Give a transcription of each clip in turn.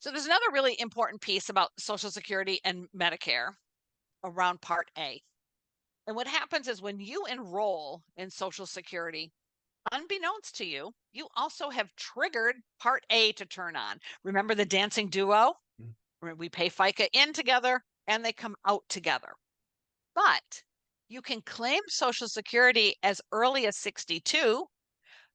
So there's another really important piece about Social Security and Medicare around Part A. And what happens is when you enroll in Social Security, unbeknownst to you, you also have triggered Part A to turn on. Remember the dancing duo? Mm. We pay FICA in together and they come out together. But you can claim Social Security as early as 62,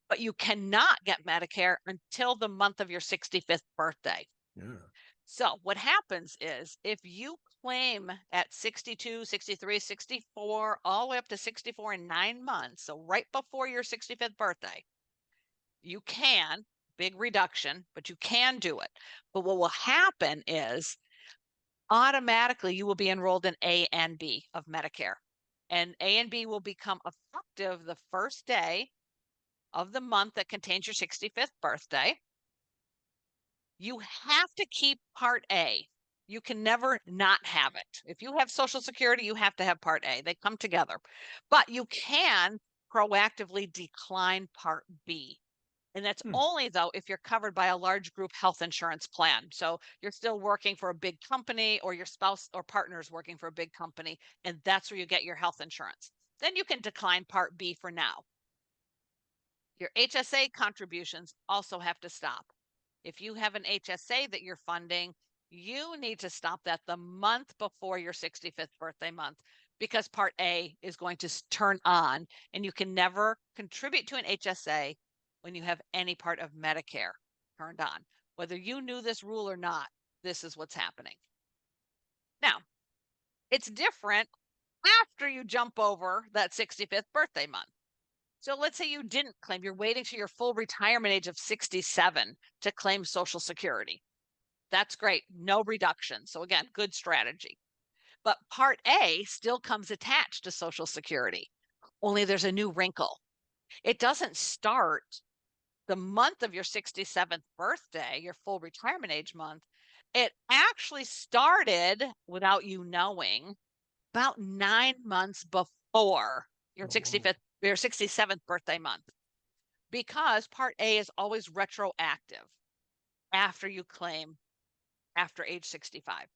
but you cannot get Medicare until the month of your 65th birthday. Yeah. So what happens is if you claim at 62, 63, 64, all the way up to 64 in 9 months, so right before your 65th birthday, you can, big reduction, but you can do it. But what will happen is automatically you will be enrolled in A and B of Medicare. And A and B will become effective the first day of the month that contains your 65th birthday. You have to keep Part A. You can never not have it. If you have Social Security, you have to have Part A. They come together. But you can proactively decline Part B. And that's Hmm. only though if you're covered by a large group health insurance plan. So you're still working for a big company or your spouse or partner is working for a big company, and that's where you get your health insurance. Then you can decline Part B for now. Your HSA contributions also have to stop. If you have an HSA that you're funding, you need to stop that the month before your 65th birthday month because Part A is going to turn on, and you can never contribute to an HSA when you have any part of Medicare turned on. Whether you knew this rule or not, this is what's happening. Now, it's different after you jump over that 65th birthday month. So let's say you didn't claim, you're waiting to your full retirement age of 67 to claim Social Security. That's great. No reduction. So again, good strategy. But Part A still comes attached to Social Security. Only there's a new wrinkle. It doesn't start the month of your 67th birthday, your full retirement age month. It actually started without you knowing about 9 months before your Oh, wow. 65th, your 67th birthday month, because Part A is always retroactive after you claim after age 65.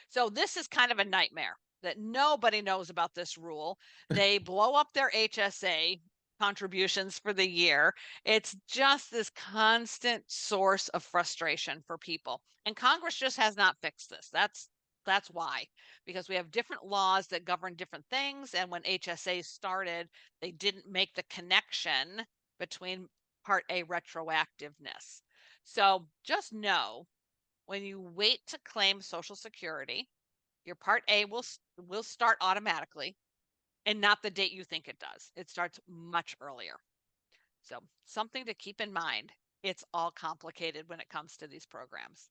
So this is kind of a nightmare that nobody knows about this rule. They blow up their HSA contributions for the year. It's just this constant source of frustration for people. And Congress just has not fixed this. That's why, because we have different laws that govern different things, and when HSA started, they didn't make the connection between Part A retroactiveness. So just know when you wait to claim Social Security, your Part A will start automatically and not the date you think it does. It starts much earlier. So, something to keep in mind. It's all complicated when it comes to these programs.